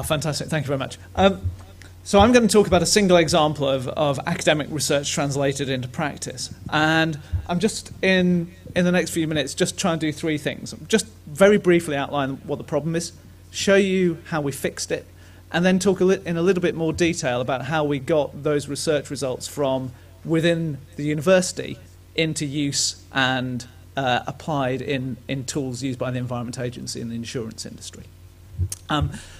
Fantastic. Thank you very much. So I'm going to talk about a single example of academic research translated into practice. And I'm just, in the next few minutes, just trying to do three things. Just very briefly outline what the problem is, show you how we fixed it, and then talk in a little bit more detail about how we got those research results from within the university into use and applied in tools used by the Environment Agency and the insurance industry.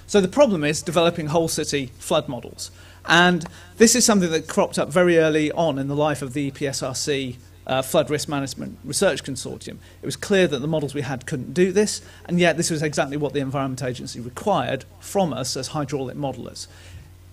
So the problem is developing whole city flood models. And this is something that cropped up very early on in the life of the EPSRC Flood Risk Management Research Consortium. It was clear that the models we had couldn't do this, and yet this was exactly what the Environment Agency required from us as hydraulic modelers.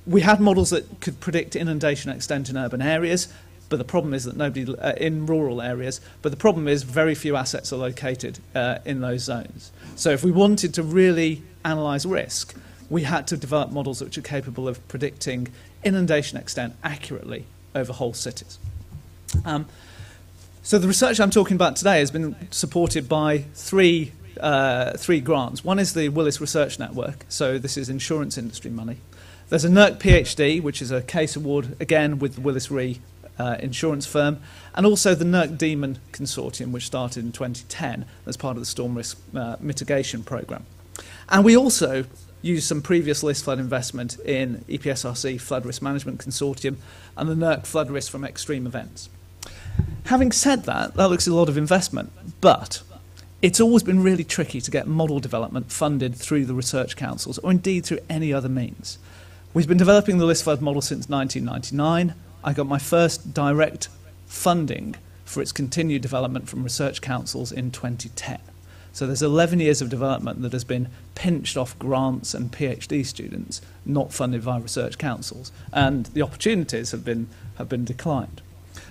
We had models that could predict inundation extent in urban areas, but the problem is that nobody in rural areas, but the problem is very few assets are located in those zones. So if we wanted to really analyse risk, we had to develop models which are capable of predicting inundation extent accurately over whole cities. So the research I'm talking about today has been supported by three grants. One is the Willis Research Network, so this is insurance industry money. There's a NERC PhD, which is a case award, again, with the Willis Re insurance firm, and also the NERC Demon Consortium, which started in 2010 as part of the Storm Risk Mitigation Programme. And we also used some previous list flood investment in EPSRC Flood Risk Management Consortium and the NERC Flood Risk from Extreme Events. Having said that, that looks a lot of investment, but it's always been really tricky to get model development funded through the research councils or indeed through any other means. We've been developing the list flood model since 1999. I got my first direct funding for its continued development from research councils in 2010. So there's 11 years of development that has been pinched off grants and PhD students, not funded by research councils, and the opportunities have been declined.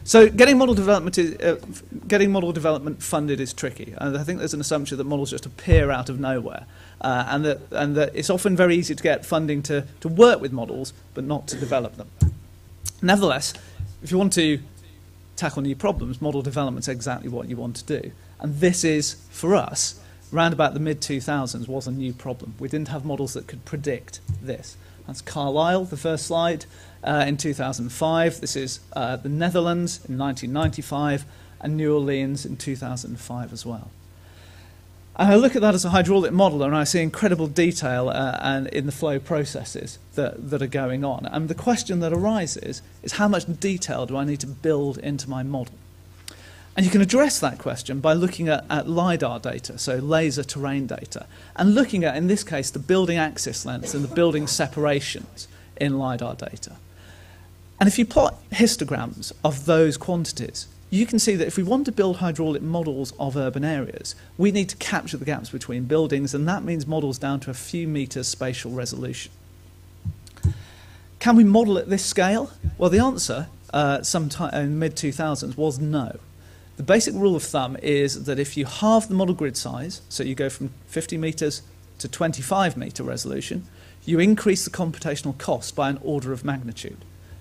So getting model development funded is tricky, and I think there's an assumption that models just appear out of nowhere, and that it's often very easy to get funding to work with models, but not to develop them. Nevertheless, if you want to tackle new problems, model development is exactly what you want to do. And this is, for us, round about the mid-2000s, was a new problem. We didn't have models that could predict this. That's Carlisle, the first slide, in 2005. This is the Netherlands in 1995, and New Orleans in 2005 as well. And I look at that as a hydraulic modeler, and I see incredible detail and in the flow processes that are going on. And the question that arises is how much detail do I need to build into my model? And you can address that question by looking at LiDAR data, so laser terrain data, and looking at, in this case, the building axis lengths and the building separations in LiDAR data. And if you plot histograms of those quantities, you can see that if we want to build hydraulic models of urban areas, we need to capture the gaps between buildings, and that means models down to a few meters spatial resolution. Can we model at this scale? Well, the answer sometime in mid-2000s was no. The basic rule of thumb is that if you halve the model grid size, so you go from 50 meters to 25 meter resolution, you increase the computational cost by an order of magnitude.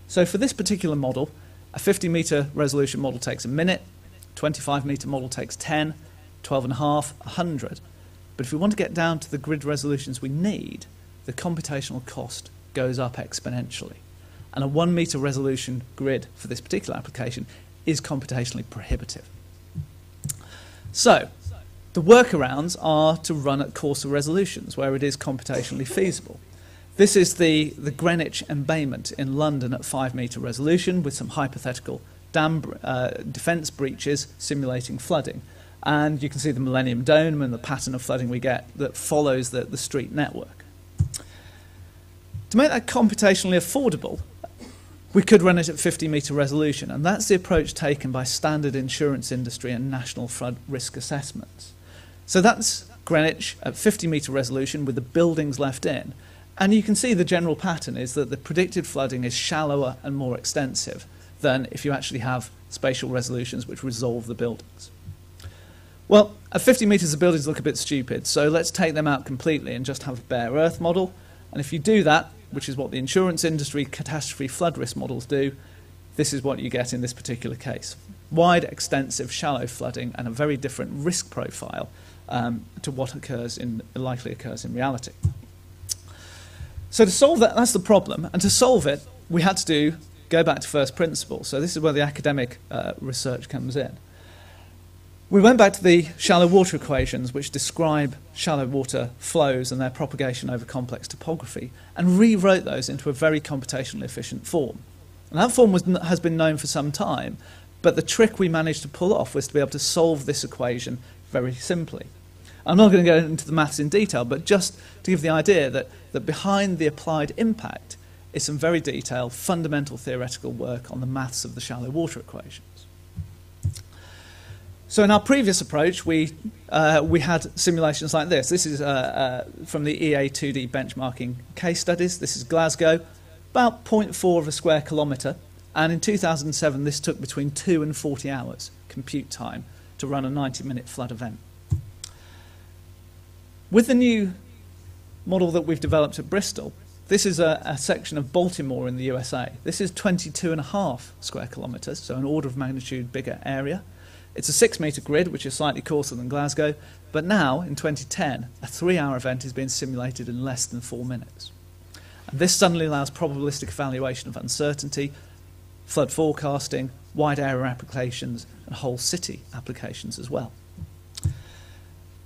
So for this particular model, a 50 meter resolution model takes a minute, 25 meter model takes 10, 12 and a half, 100. But if we want to get down to the grid resolutions we need, the computational cost goes up exponentially. And a 1 meter resolution grid for this particular application is computationally prohibitive. So, the workarounds are to run at coarser resolutions where it is computationally feasible. This is the Greenwich embayment in London at 5 meter resolution with some hypothetical dam defence breaches simulating flooding. And you can see the Millennium Dome and the pattern of flooding we get that follows the street network. To make that computationally affordable, we could run it at 50 meter resolution, and that's the approach taken by standard insurance industry and national flood risk assessments. So that's Greenwich at 50 meter resolution with the buildings left in, and you can see the general pattern is that the predicted flooding is shallower and more extensive than if you actually have spatial resolutions which resolve the buildings. Well, at 50 meters the buildings look a bit stupid, so let's take them out completely and just have a bare earth model, and if you do that, which is what the insurance industry catastrophe flood risk models do, this is what you get in this particular case. Wide, extensive, shallow flooding and a very different risk profile to what likely occurs in reality. So to solve that, that's the problem. And to solve it, we had to go back to first principles. So this is where the academic research comes in. We went back to the shallow water equations, which describe shallow water flows and their propagation over complex topography, and rewrote those into a very computationally efficient form. And that form has been known for some time, but the trick we managed to pull off was to be able to solve this equation very simply. I'm not going to go into the maths in detail, but just to give the idea that behind the applied impact is some very detailed, fundamental theoretical work on the maths of the shallow water equations. So in our previous approach, we had simulations like this. This is from the EA2D benchmarking case studies. This is Glasgow, about 0.4 of a square kilometre. And in 2007, this took between 2 and 40 hours compute time to run a 90-minute flood event. With the new model that we've developed at Bristol, this is a section of Baltimore in the USA. This is 22.5 square kilometres, so an order of magnitude bigger area. It's a 6-metre grid, which is slightly coarser than Glasgow, but now, in 2010, a 3-hour event is being simulated in less than 4 minutes. And this suddenly allows probabilistic evaluation of uncertainty, flood forecasting, wide area applications, and whole city applications as well.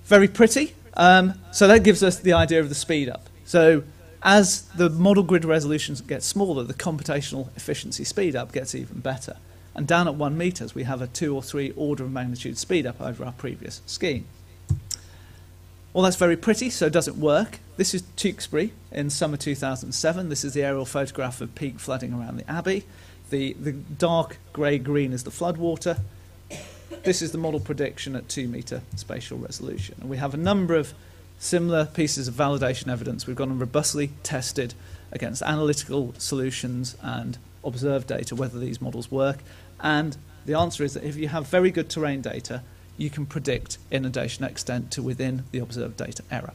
Very pretty. So that gives us the idea of the speed up. So as the model grid resolutions get smaller, the computational efficiency speed up gets even better. And down at 1 metre, we have a 2 or 3 order of magnitude speed up over our previous scheme. Well, that's very pretty, so does it work? This is Tewkesbury in summer 2007. This is the aerial photograph of peak flooding around the Abbey. The dark grey-green is the floodwater. This is the model prediction at 2 metre spatial resolution. And we have a number of similar pieces of validation evidence. We've gone and robustly tested against analytical solutions and observed data whether these models work. And the answer is that if you have very good terrain data, you can predict inundation extent to within the observed data error.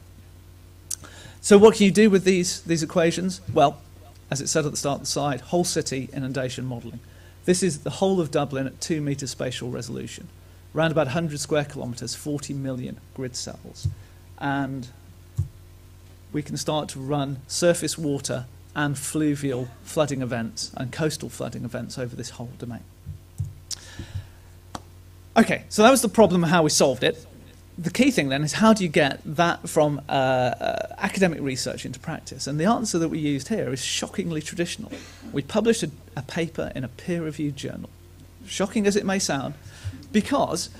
So what can you do with these equations? Well, as it said at the start of the slide, whole city inundation modelling. This is the whole of Dublin at 2 metre spatial resolution. Around about 100 square kilometres, 40 million grid cells. And we can start to run surface water and fluvial flooding events and coastal flooding events over this whole domain. Okay, so that was the problem and how we solved it. The key thing then is how do you get that from academic research into practice? And the answer that we used here is shockingly traditional. We published a paper in a peer-reviewed journal. Shocking as it may sound, because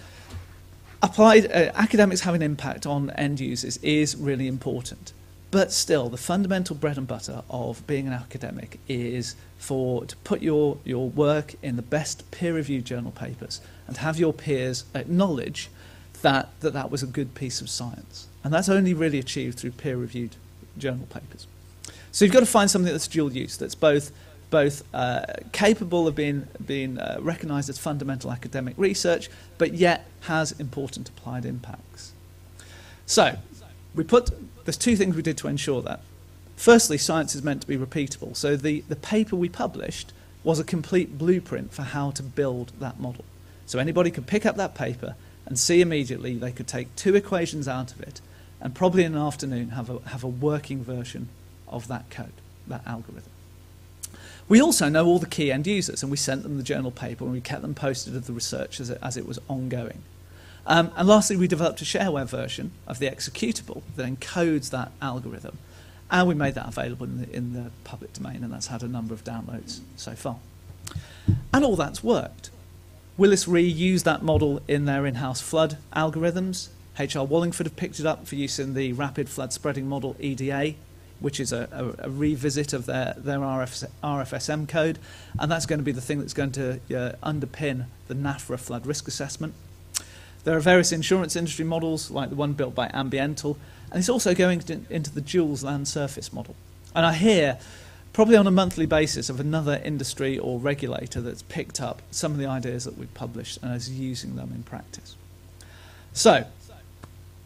applied academics having impact on end users is really important. But still, the fundamental bread and butter of being an academic is to put your work in the best peer-reviewed journal papers and have your peers acknowledge that was a good piece of science. And that's only really achieved through peer-reviewed journal papers. So you've got to find something that's dual use, that's both capable of being recognised as fundamental academic research, but yet has important applied impacts. So there's 2 things we did to ensure that. Firstly, science is meant to be repeatable. So the paper we published was a complete blueprint for how to build that model. So anybody could pick up that paper and see immediately they could take 2 equations out of it and probably in an afternoon have a working version of that code, that algorithm. We also know all the key end users, and we sent them the journal paper and we kept them posted of the research as it was ongoing. And lastly, we developed a shareware version of the executable that encodes that algorithm, and we made that available in the public domain, and that's had a number of downloads so far. And all that's worked. Willis Re used that model in their in-house flood algorithms. HR Wallingford have picked it up for use in the rapid flood spreading model EDA, which is a revisit of their RFSM code, and that's going to be the thing that's going to underpin the NAFRA flood risk assessment. There are various insurance industry models, like the one built by Ambiental, and it's also going into the Jules land surface model. And I hear, probably on a monthly basis, of another industry or regulator that's picked up some of the ideas that we've published and is using them in practice. So,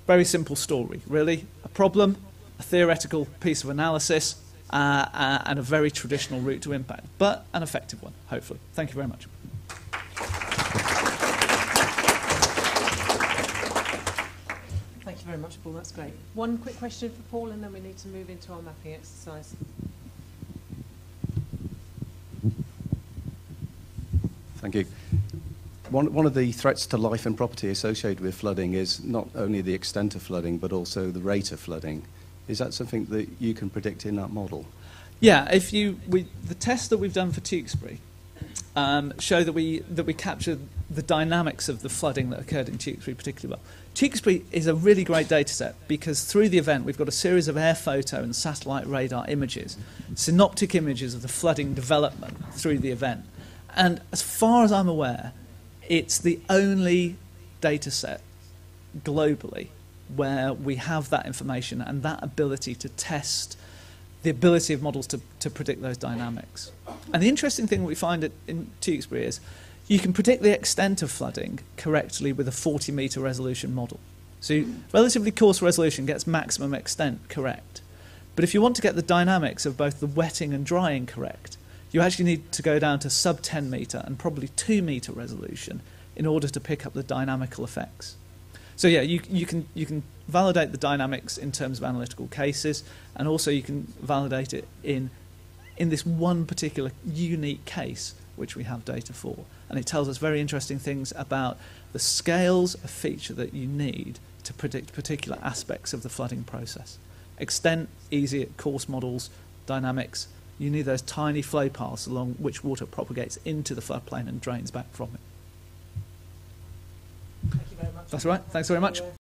very simple story, really. A problem, a theoretical piece of analysis, and a very traditional route to impact, but an effective one, hopefully. Thank you very much. Thank you very much, Paul. That's great. One quick question for Paul, and then we need to move into our mapping exercise. Thank you. One of the threats to life and property associated with flooding is not only the extent of flooding, but also the rate of flooding. Is that something that you can predict in that model? Yeah, the tests that we've done for Tewkesbury show that we capture the dynamics of the flooding that occurred in Tewkesbury particularly well. Tewkesbury is a really great data set because through the event we've got a series of air photo and satellite radar images, synoptic images of the flooding development through the event. And as far as I'm aware, it's the only data set globally where we have that information and that ability to test the ability of models to predict those dynamics. And the interesting thing we find in Tewkesbury is you can predict the extent of flooding correctly with a 40-metre resolution model. So relatively coarse resolution gets maximum extent correct. But if you want to get the dynamics of both the wetting and drying correct, you actually need to go down to sub 10 metre and probably 2 metre resolution in order to pick up the dynamical effects. So yeah, you can validate the dynamics in terms of analytical cases, and also you can validate it in this one particular unique case which we have data for. And it tells us very interesting things about the scales of feature that you need to predict particular aspects of the flooding process. Extent, easy at coarse models, dynamics, you need those tiny flow paths along which water propagates into the floodplain and drains back from it. Thank you very much. That's right. Thanks very much.